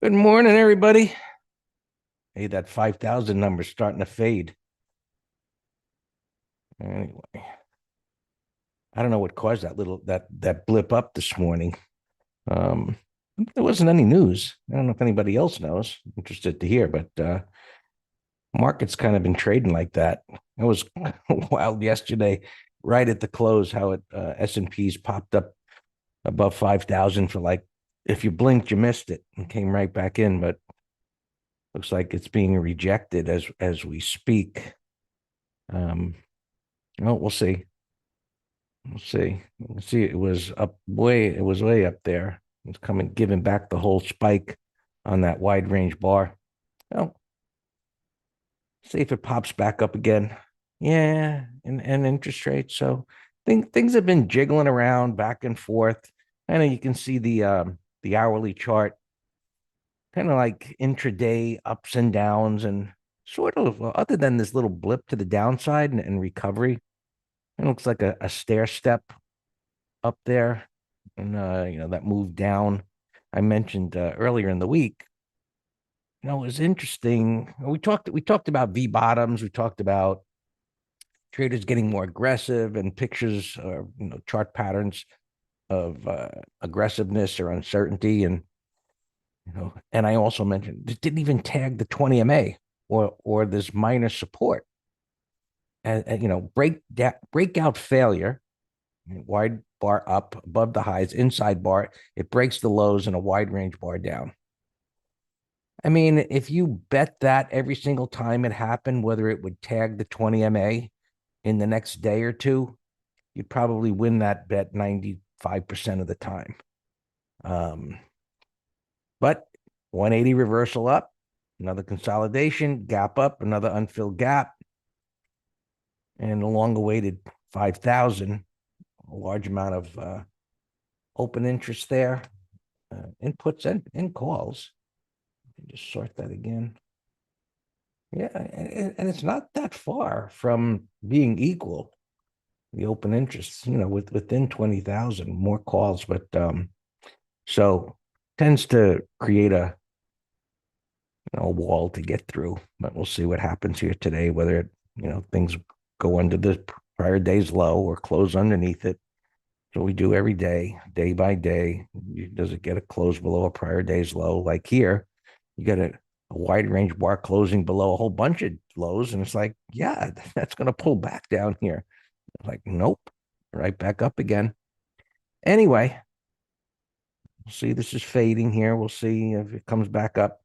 Good morning, everybody. Hey, that 5,000 number's starting to fade. Anyway, I don't know what caused that blip up this morning. Um, there wasn't any news. I don't know if anybody else knows. Interested to hear, but market's kind of been trading like that. It was wild yesterday, right at the close, how it S&P's popped up above 5,000 for like, if you blinked, you missed it and came right back in. But looks like it's being rejected as we speak. Um, well, we'll see. We'll see. We'll see. It was way up there. It's coming, giving back the whole spike on that wide range bar. Well, see if it pops back up again. Yeah, and interest rates. So things have been jiggling around back and forth. I know you can see the hourly chart, kind of like intraday ups and downs, and sort of other than this little blip to the downside and recovery, it looks like a stair step up there, and that moved down. I mentioned earlier in the week. It was interesting. We talked about V bottoms. We talked about traders getting more aggressive and pictures or chart patterns of aggressiveness or uncertainty, and I also mentioned it didn't even tag the 20 MA or this minor support, and breakout failure, wide bar up above the highs, inside bar, it breaks the lows and a wide range bar down. I mean, if you bet that every single time it happened, whether it would tag the 20 MA in the next day or two, you'd probably win that bet 95% of the time. Um, but 180 reversal up, another consolidation, gap up, another unfilled gap, and a long awaited 5,000, a large amount of open interest there, inputs and calls. Just sort that again. Yeah, and it's not that far from being equal. The open interest, within 20,000, more calls, but so tends to create a wall to get through. But we'll see what happens here today, whether things go under the prior day's low or close underneath it. So we do every day by day. Does it get a close below a prior day's low? Like here, you got a wide range bar closing below a whole bunch of lows, and it's like, yeah, that's going to pull back down here. Like, nope, right back up again. Anyway, we'll see. This is fading here. We'll see if it comes back up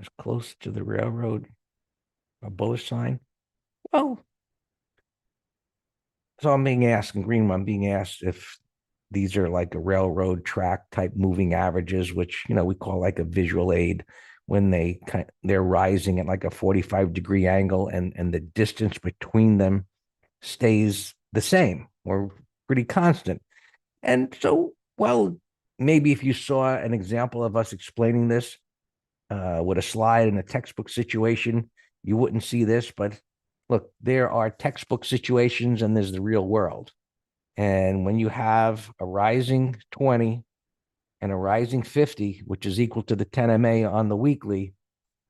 as close to the railroad, a bullish sign. Well, so I'm being asked in Greenman, I'm being asked if these are like a railroad track type moving averages, which we call like a visual aid when they're rising at like a 45-degree angle, and the distance between them stays the same or pretty constant. And so, well, maybe if you saw an example of us explaining this with a slide in a textbook situation, you wouldn't see this. But look, there are textbook situations and there's the real world. And when you have a rising 20 and a rising 50, which is equal to the 10 MA on the weekly,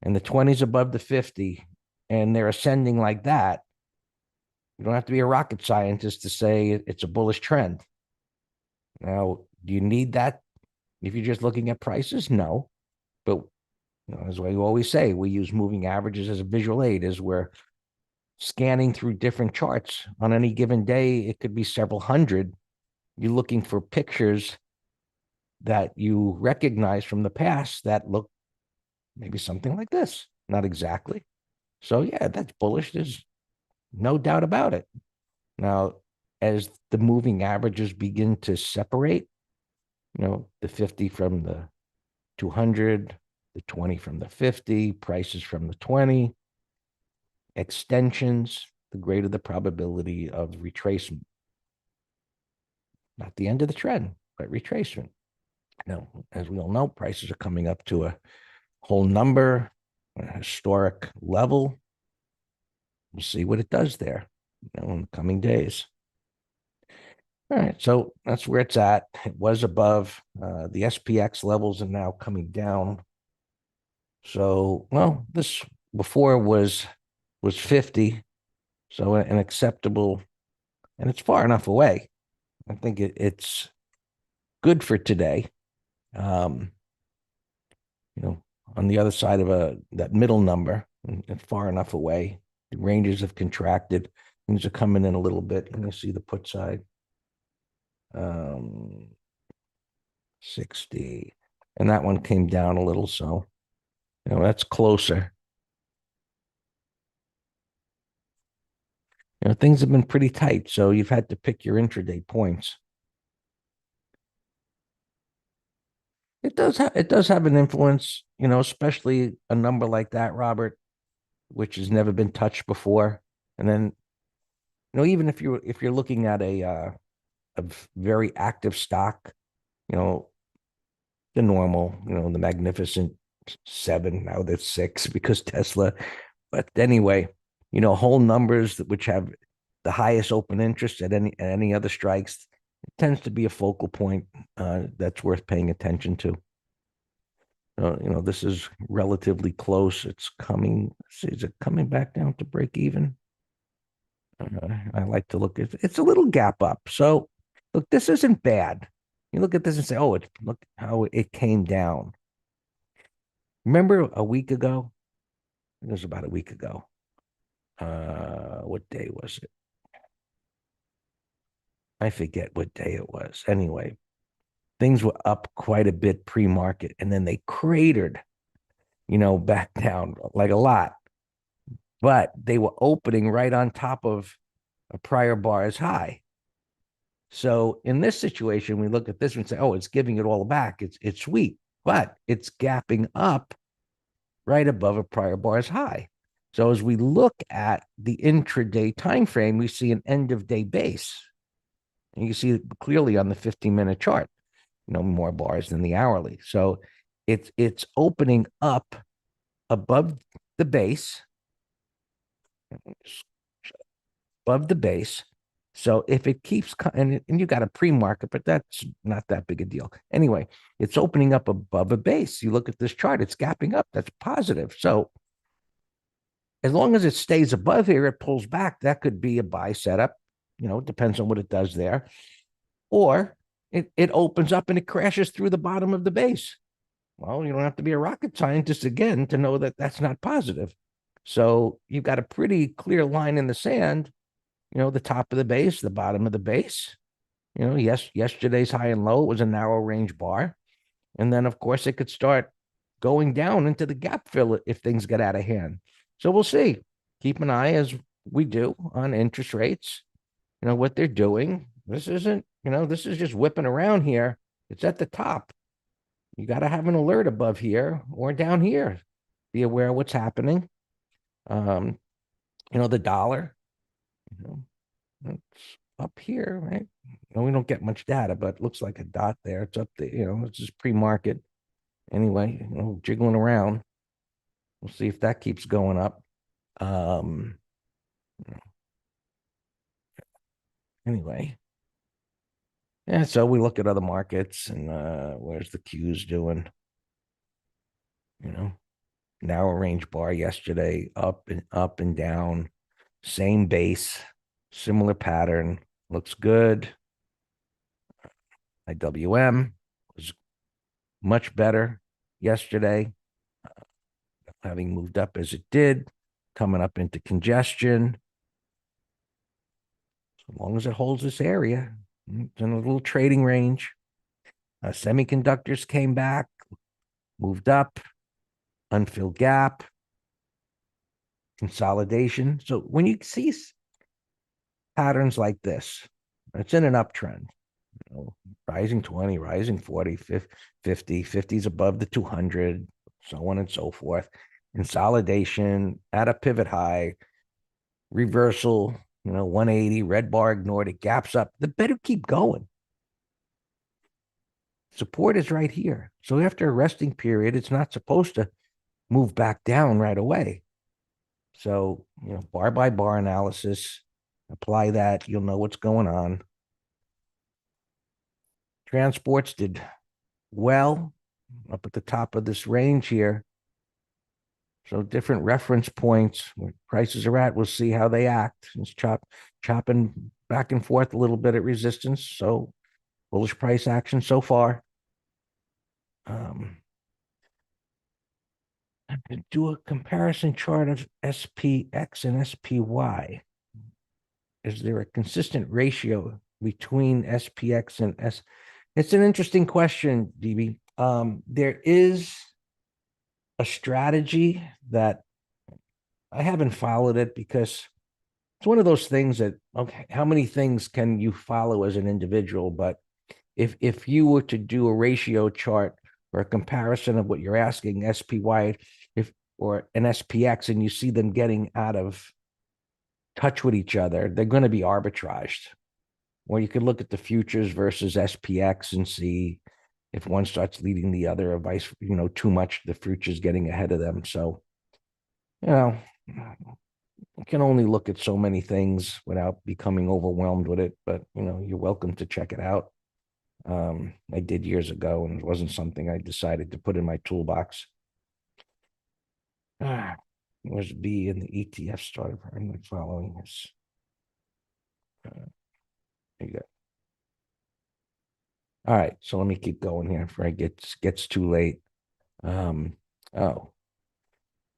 and the 20s above the 50, and they're ascending like that, you don't have to be a rocket scientist to say it's a bullish trend. Now, do you need that if you're just looking at prices? No. But as we always say, we use moving averages as a visual aid as we're scanning through different charts on any given day. It could be several hundred. You're looking for pictures that you recognize from the past that look maybe something like this. Not exactly. So, yeah, that's bullish. There's no doubt about it. Now, as the moving averages begin to separate, the 50 from the 200, the 20 from the 50, prices from the 20, extensions, the greater the probability of retracement. Not the end of the trend, but retracement. Now, as we all know, prices are coming up to a whole number, a historic level. We'll see what it does there in the coming days. All right, so that's where it's at. It was above. The SPX levels are now coming down. So, well, this before was 50, so an acceptable, and it's far enough away. I think it's good for today. Um, you know, on the other side of that middle number, and far enough away. The ranges have contracted. Things are coming in a little bit. Let me see the put side. 60. And that one came down a little, so that's closer. Things have been pretty tight, so you've had to pick your intraday points. It does have an influence, especially a number like that, Robert, which has never been touched before. And then, even if you're looking at a very active stock, you know, the normal, the magnificent seven, now that's six because Tesla. But anyway, whole numbers which have the highest open interest at any other strikes, it tends to be a focal point that's worth paying attention to. This is relatively close. It's coming. See, is it coming back down to break even? I like to look at it's a little gap up. So look, this isn't bad. You look at this and say, oh, look how it came down. Remember a week ago? It was about a week ago. What day was it? I forget what day it was. Anyway, things were up quite a bit pre-market, and then they cratered, back down like a lot. But they were opening right on top of a prior bar as high. So in this situation, we look at this and say, oh, it's giving it all back. It's weak, but it's gapping up right above a prior bar as high. So as we look at the intraday time frame, we see an end of day base. And you see it clearly on the 15-minute chart, more bars than the hourly. So it's opening up above the base, above the base. So if it keeps, and you got a pre-market, but that's not that big a deal. Anyway, it's opening up above a base. You look at this chart, it's gapping up. That's positive. So as long as it stays above here, it pulls back. That could be a buy setup. It depends on what it does there. Or it opens up and it crashes through the bottom of the base. Well, you don't have to be a rocket scientist again to know that that's not positive. So you've got a pretty clear line in the sand, the top of the base, the bottom of the base. Yesterday's high and low was a narrow range bar. And then, of course, it could start going down into the gap fill if things get out of hand. So we'll see. Keep an eye as we do on interest rates, what they're doing. This isn't, this is just whipping around here. It's at the top. You got to have an alert above here or down here. Be aware of what's happening. The dollar, it's up here, right? We don't get much data, but it looks like a dot there. It's up there, it's just pre-market. Anyway, jiggling around. We'll see if that keeps going up. Anyway. Yeah, so we look at other markets and where's the Q's doing? Narrow range bar yesterday, up and down, same base, similar pattern, looks good. IWM was much better yesterday, having moved up as it did, coming up into congestion. As long as it holds this area, it's in a little trading range. Semiconductors came back, moved up, unfilled gap, consolidation. So when you see patterns like this, it's in an uptrend. Rising 20, rising 40, 50, 50 is above the 200, so on and so forth. Consolidation at a pivot high, reversal, 180, red bar ignored, it gaps up. The better keep going. Support is right here. So after a resting period, it's not supposed to move back down right away. So, bar by bar analysis, apply that, you'll know what's going on. Transports did well up at the top of this range here. So different reference points where prices are at. We'll see how they act. It's chopping back and forth a little bit at resistance. So bullish price action so far. I'm going to do a comparison chart of SPX and SPY. Is there a consistent ratio between SPX and S? It's an interesting question, DB. There is a strategy that I haven't followed it because it's one of those things that, okay, how many things can you follow as an individual? But if you were to do a ratio chart or a comparison of what you're asking, SPY, if or an SPX, and you see them getting out of touch with each other, they're going to be arbitraged. Or you could look at the futures versus SPX and see if one starts leading the other, or vice, too much, the futures getting ahead of them. So, you know, you can only look at so many things without becoming overwhelmed with it. But you're welcome to check it out. I did years ago, and it wasn't something I decided to put in my toolbox. Where's B in the ETF started? I'm not following this. You go. All right, so let me keep going here before it gets too late. Oh,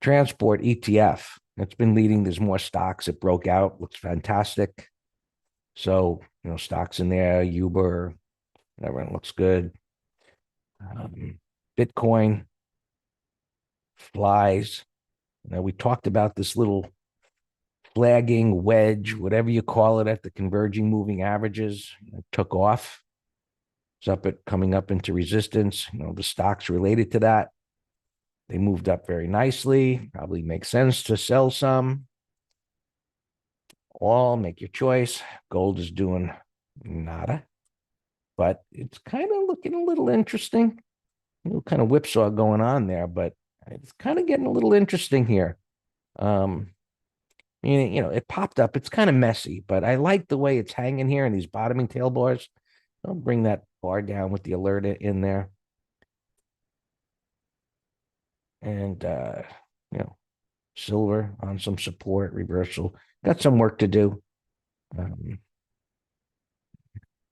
transport ETF. It's been leading. There's more stocks. It broke out. Looks fantastic. So stocks in there. Uber. Everyone looks good. Bitcoin flies. We talked about this little flagging wedge, whatever you call it, at the converging moving averages. It took off. It's coming up into resistance. The stocks related to that, they moved up very nicely. Probably makes sense to sell some. All make your choice. Gold is doing nada, but it's kind of looking a little interesting. Kind of whipsaw going on there, but it's kind of getting a little interesting here. It popped up. It's kind of messy, but I like the way it's hanging here in these bottoming tail bars. I'll bring that bar down with the alert in there. And, silver on some support reversal. Got some work to do.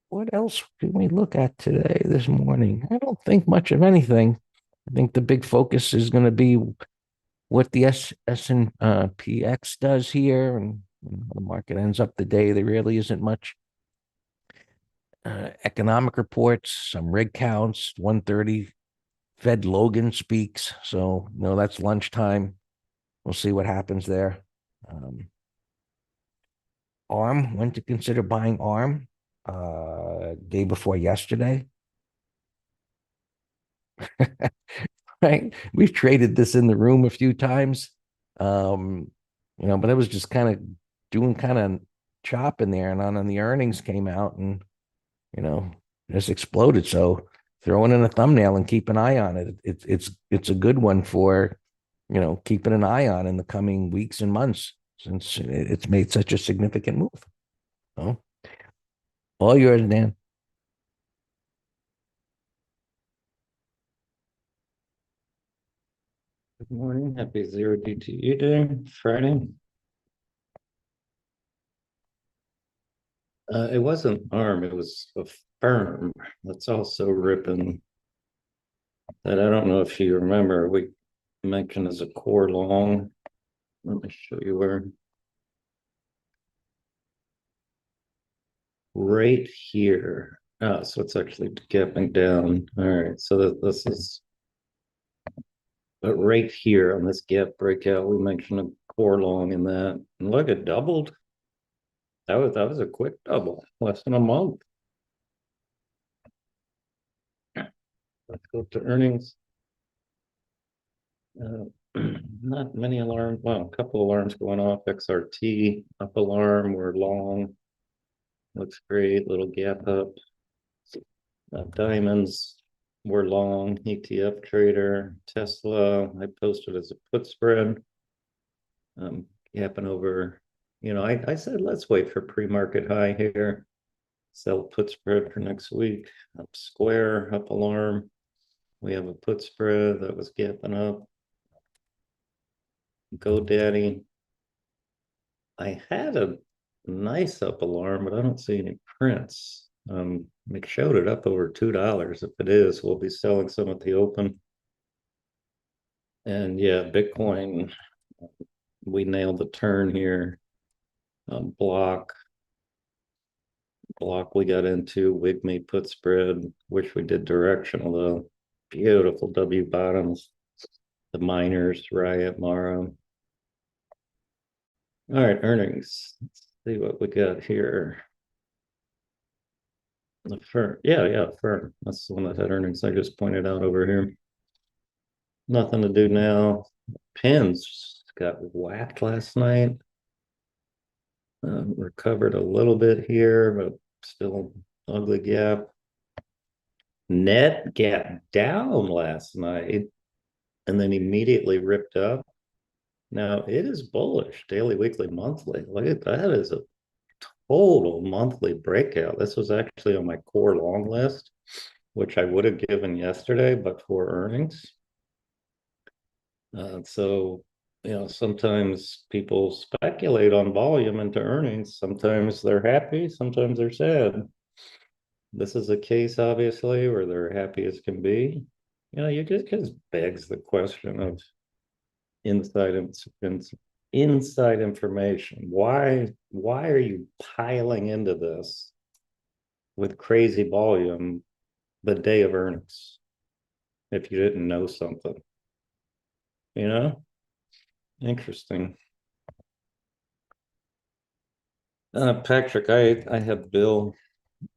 What else can we look at today, this morning? I don't think much of anything. I think the big focus is going to be what the SPX does here, and the market ends up the day. There really isn't much. Economic reports, some rig counts, 1:30. Fed Logan speaks. So, that's lunchtime. We'll see what happens there. ARM, when to consider buying ARM? Day before yesterday. Right? We've traded this in the room a few times. But it was just kind of doing kind of chop in there, and on the earnings came out and just exploded. So throwing in a thumbnail and keep an eye on it. It's a good one for keeping an eye on in the coming weeks and months, since it's made such a significant move. So, all yours, Dan. Good morning. Happy Zero DTE Day, Friday. It wasn't ARM, it was a firm that's also ripping, that I don't know if you remember, we mentioned as a core long. Let me show you where. Right here. So it's actually gapping down. All right, so this is, but right here on this gap breakout, we mentioned a core long in that. And look, it doubled. That was a quick double, less than a month. Let's go to earnings. Not many alarms. Well, a couple alarms going off. XRT up alarm. We're long. Looks great. Little gap up. Diamonds. We're long. ETF trader. Tesla. I posted as a put spread. Gapping over. I said let's wait for pre-market high here. Sell put spread for next week. Up square, up alarm. We have a put spread that was gapping up. GoDaddy. I had a nice up alarm, but I don't see any prints. It showed it up over $2. If it is, we'll be selling some at the open. And yeah, Bitcoin, we nailed the turn here. Block we got into, Wigme put spread, wish we did directional though. Beautiful W bottoms. The miners, Riot, Mara. All right, earnings. Let's see what we got here. The firm, yeah, firm. That's the one that had earnings I just pointed out over here. Nothing to do now. Pins got whacked last night. Recovered a little bit here, but still ugly gap. Net gap down last night and then immediately ripped up. Now it is bullish, daily, weekly, monthly. Look at that, is a total monthly breakout. This was actually on my core long list, which I would have given yesterday, but for earnings. So, sometimes people speculate on volume into earnings. Sometimes they're happy, sometimes they're sad. This is a case, obviously, where they're happy as can be. You just begs the question of inside inside information. Why are you piling into this with crazy volume the day of earnings if you didn't know something? Interesting. Patrick, I have Bill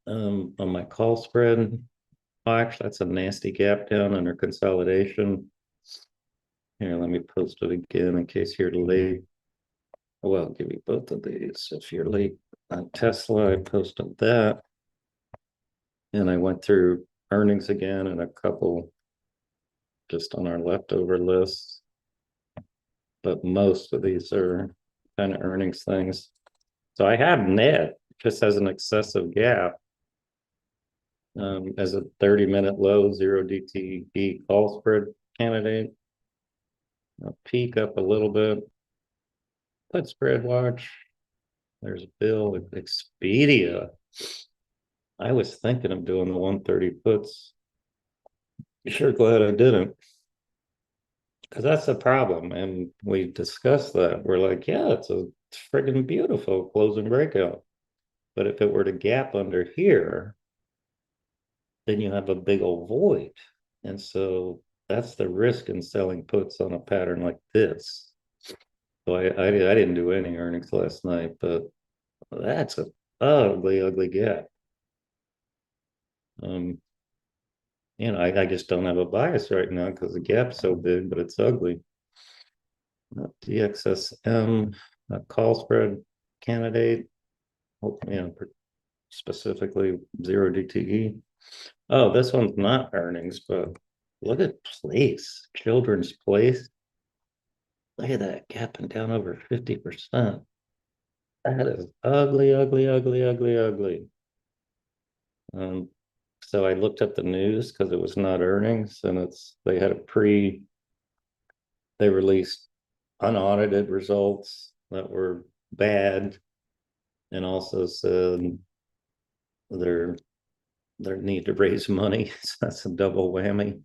on my call spread. Oh, actually, that's a nasty gap down under consolidation. Here, let me post it again in case you're late. Well, I'll give you both of these. If you're late on Tesla, I posted that. And I went through earnings again and a couple just on our leftover list. But most of these are kind of earnings things. So I have net just as an excessive gap as a 30-minute low, 0 DTE call spread candidate. I'll peak up a little bit. Put spread watch. There's Bill with Expedia. I was thinking of doing the 130 puts. Sure glad I didn't. Because that's the problem. And we discussed that. We're like, yeah, it's a friggin' beautiful closing breakout. But if it were to gap under here, then you have a big old void. And so that's the risk in selling puts on a pattern like this. So I didn't do any earnings last night, but that's a ugly gap. I just don't have a bias right now because the gap's so big, but it's ugly. DXSM, a call spread candidate, specifically 0 DTE. Oh, this one's not earnings, but look at place, Children's Place. Look at that gapping down over 50%. That is ugly, ugly, ugly, ugly, ugly. So I looked up the news because it was not earnings, and they had they released unaudited results that were bad, and also said their need to raise money. So that's a double whammy.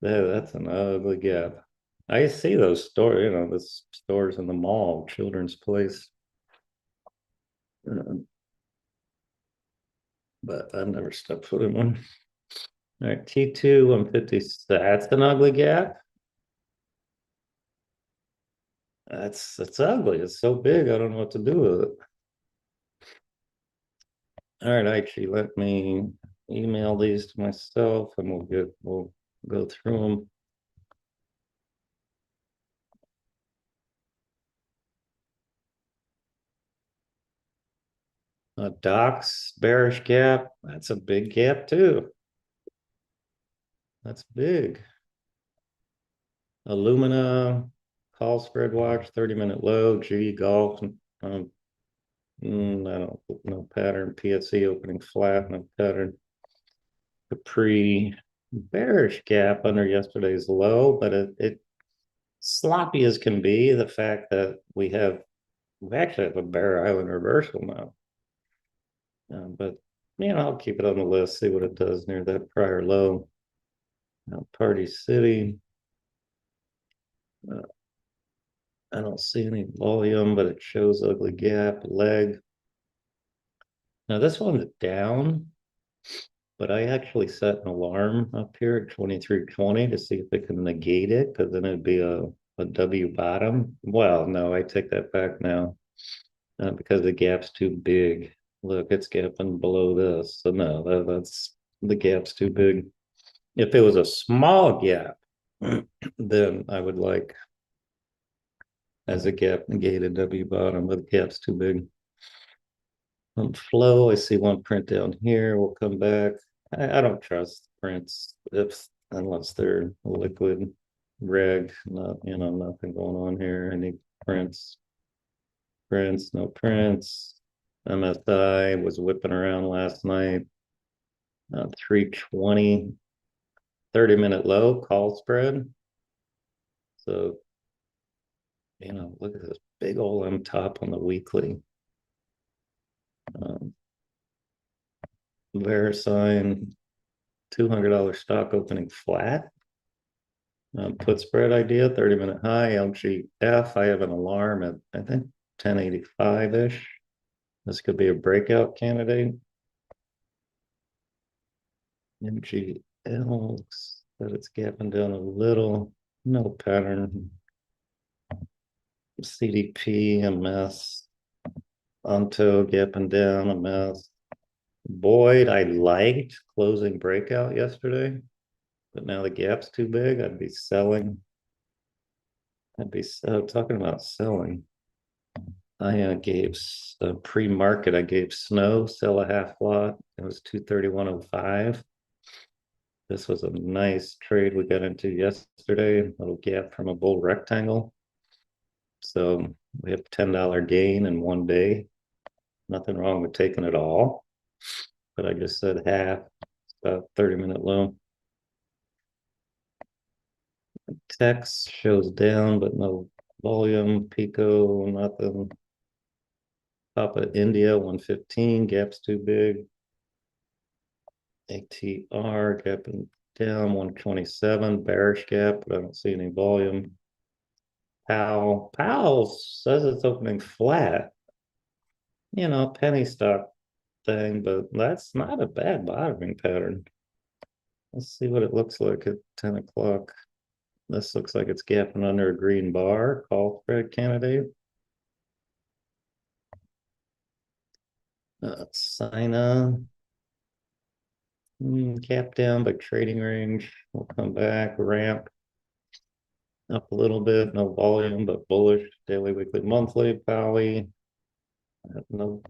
That's an ugly gap. I see those stores, the stores in the mall, Children's Place. But I've never stepped foot in one. All right, T2 150. That's an ugly gap. That's ugly. It's so big. I don't know what to do with it. All right, actually, let me email these to myself, and we'll go through them. Docs bearish gap. That's a big gap too. That's big. Illumina call spread watch 30-minute low. G golf. I don't, no pattern. PSE opening flat, no pattern. Capri bearish gap under yesterday's low, but it sloppy as can be. The fact that we actually have a Bear Island reversal now. But I'll keep it on the list, see what it does near that prior low. Now, Party City. Uh, I don't see any volume, but it shows ugly gap, leg. Now this one's down, but I actually set an alarm up here at 2320 to see if it can negate it, because then it'd be a W bottom. Well, no, I take that back now, because the gap's too big. Look, it's gapping below this. So no, that's the gap's too big. If it was a small gap, then I would like as a gap negated W bottom, but the gap's too big. On flow, I see one print down here. We'll come back. I don't trust prints unless they're liquid reg, not nothing going on here. I need prints. Prints, no prints. MSI was whipping around last night. 320, 30-minute low call spread. So, look at this big old M top on the weekly. VeriSign, $200 stock opening flat. Put spread idea, 30-minute high, LGF. I have an alarm at, I think, 1085-ish. This could be a breakout candidate. MGL, that it's gapping down a little. No pattern. CDP, a mess. Onto gapping down, a mess. Boyd, I liked closing breakout yesterday, but now the gap's too big. I'd be selling. I'd be talking about selling. I gave pre-market. I gave Snow sell a half lot. It was 231.05. This was a nice trade we got into yesterday. A little gap from a bull rectangle. So we have $10 gain in one day. Nothing wrong with taking it all, but I just said half. About 30-minute low. Text shows down, but no volume. Pico, nothing. Papa India 115, gap's too big. ATR gapping down 127, bearish gap, but I don't see any volume. Powell says it's opening flat. Penny stock thing, but that's not a bad bottoming pattern. Let's see what it looks like at 10 o'clock. This looks like it's gapping under a green bar, call spread candidate. Sina. Cap down by trading range. We'll come back, ramp up a little bit, no volume, but bullish. Daily, weekly, monthly, Pally. No,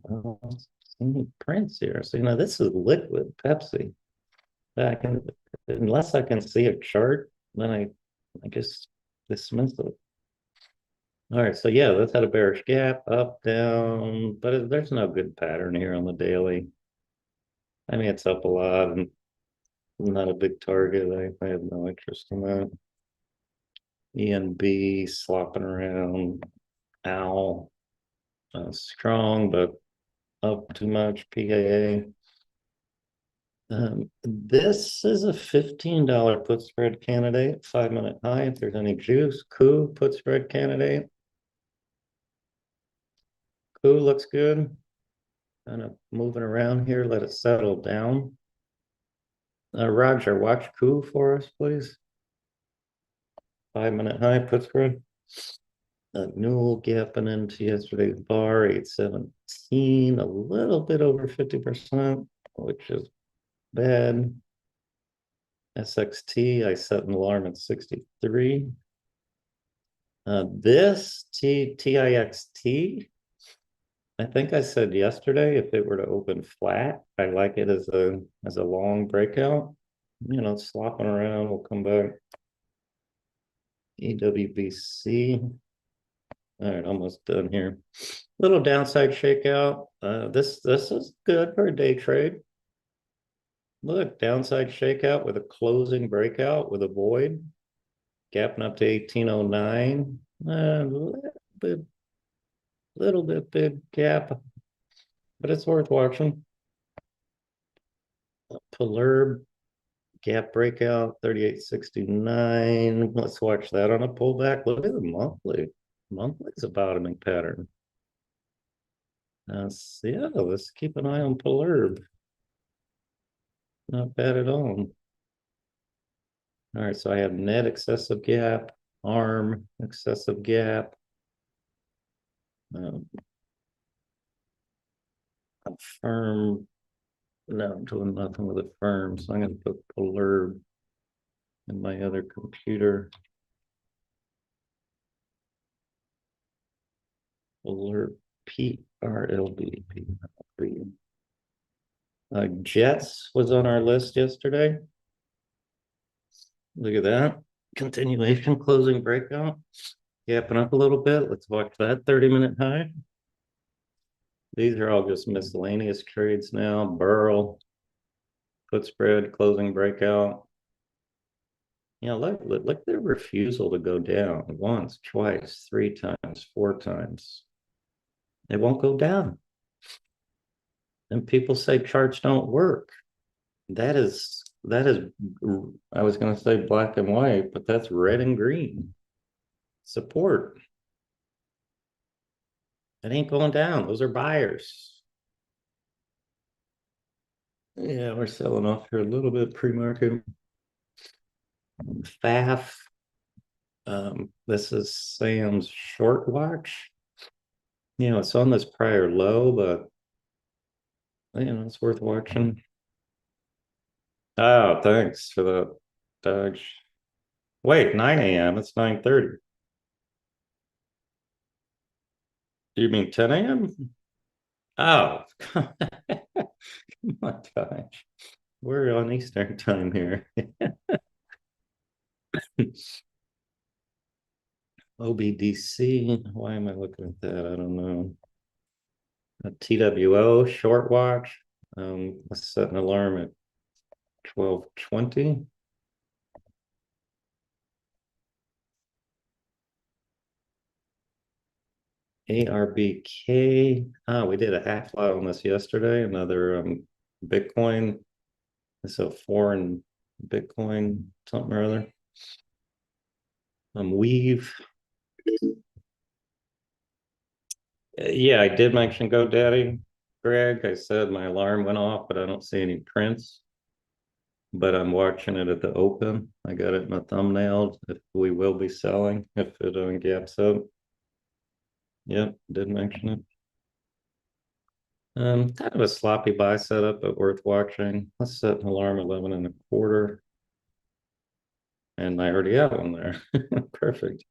any prints here. So, this is liquid Pepsi. Unless I can see a chart, then I just dismiss it. All right, so yeah, that's had a bearish gap, up, down, but there's no good pattern here on the daily. I mean, it's up a lot and not a big target. I have no interest in that. ENB slopping around. Owl, strong, but up too much. PAA. This is a $15 put spread candidate, 5-minute high. If there's any juice, coup put spread candidate. Coup looks good. Kind of moving around here. Let it settle down. Roger, watch coup for us, please. 5-minute high put spread. Newell gapping into yesterday's bar, 817, a little bit over 50%, which is bad. SXT, I set an alarm at 63. This TIXT, I think I said yesterday, if it were to open flat, I like it as a long breakout. Slopping around, we'll come back. EWBC. All right, almost done here. Little downside shakeout. This is good for a day trade. Look, downside shakeout with a closing breakout with a void, gapping up to 1809. Little bit big gap, but it's worth watching. Pelurb gap breakout 3869. Let's watch that on a pullback. Look at the monthly. Monthly's a bottoming pattern. Yeah, let's keep an eye on Pelurb. Not bad at all. All right, so I have net excessive gap, arm excessive gap. A firm, no, I'm doing nothing with a firm, so I'm going to put Pelurb in my other computer. Pelurb, PRLB. Jets was on our list yesterday. Look at that. Continuation closing breakout. Gapping up a little bit. Let's watch that 30-minute high. These are all just miscellaneous trades now. Burl, put spread, closing breakout. Look their refusal to go down once, twice, 3 times, 4 times. It won't go down. And people say charts don't work. That is, I was going to say black and white, but that's red and green. Support. It ain't going down. Those are buyers. Yeah, we're selling off here a little bit pre-market. FAF. This is Sam's short watch. It's on this prior low, but it's worth watching. Oh, thanks for the dodge. Wait, 9 a.m. It's 9:30. Do you mean 10 a.m.? Oh, my gosh. We're on Eastern time here. OBDC. Why am I looking at that? I don't know. A TWO short watch. Let's set an alarm at 12:20. ARBK. We did a half lot on this yesterday. Another Bitcoin. It's a foreign Bitcoin, something or other. Weave. Yeah, I did mention GoDaddy, Greg. I said my alarm went off, but I don't see any prints. But I'm watching it at the open. I got it in a thumbnail. If we will be selling, if it gaps up. Yep, did mention it. Kind of a sloppy buy setup, but worth watching. Let's set an alarm 11.25. And I already have one there. Perfect.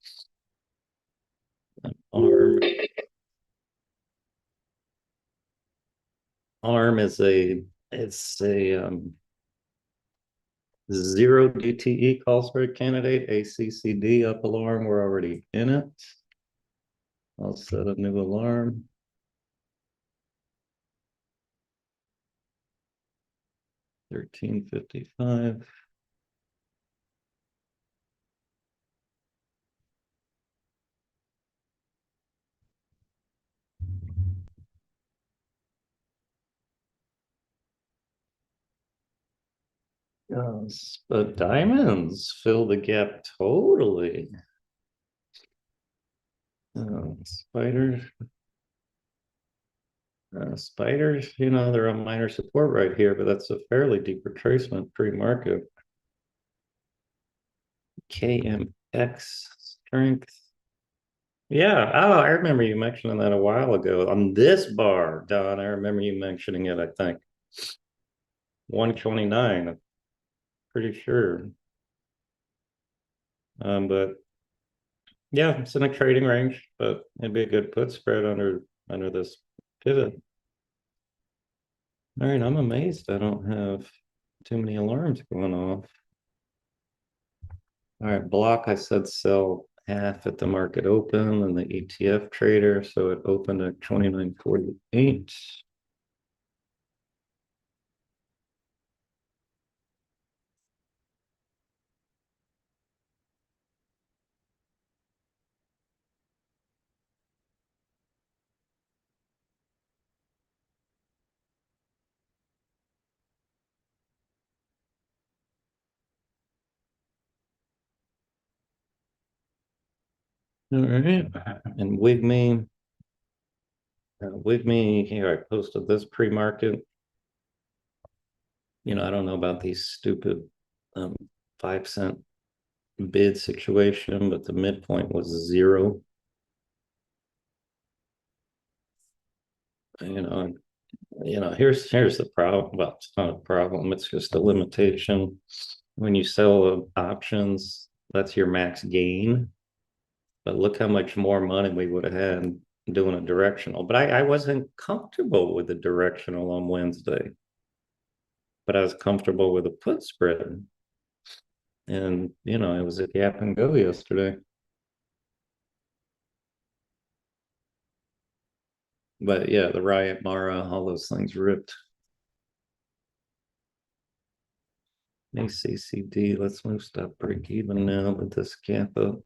Arm is a 0 DTE call spread candidate, ACCD up alarm. We're already in it. I'll set a new alarm. 13:55. Yes, but diamonds fill the gap totally. Spiders. Spiders, they're on minor support right here, but that's a fairly deep retracement pre-market. KMX strength. Yeah. Oh, I remember you mentioning that a while ago on this bar, Don. I remember you mentioning it, I think. 129, I'm pretty sure. But yeah, it's in a trading range, but it'd be a good put spread under this pivot. All right, I'm amazed I don't have too many alarms going off. All right, block, I said sell half at the market open and the ETF trader. So it opened at 29.48. All right. And WIGME here, I posted this pre-market. I don't know about these stupid 5 cent bid situation, but the midpoint was 0. You know, here's the problem. Well, it's not a problem, it's just a limitation. When you sell options, that's your max gain. But look how much more money we would have had doing a directional. But I wasn't comfortable with the directional on Wednesday, but I was comfortable with the put spread. And it was a gap and go yesterday. But yeah, the Riot Mara, all those things ripped. ACCD, let's move stop break even now with this gap up.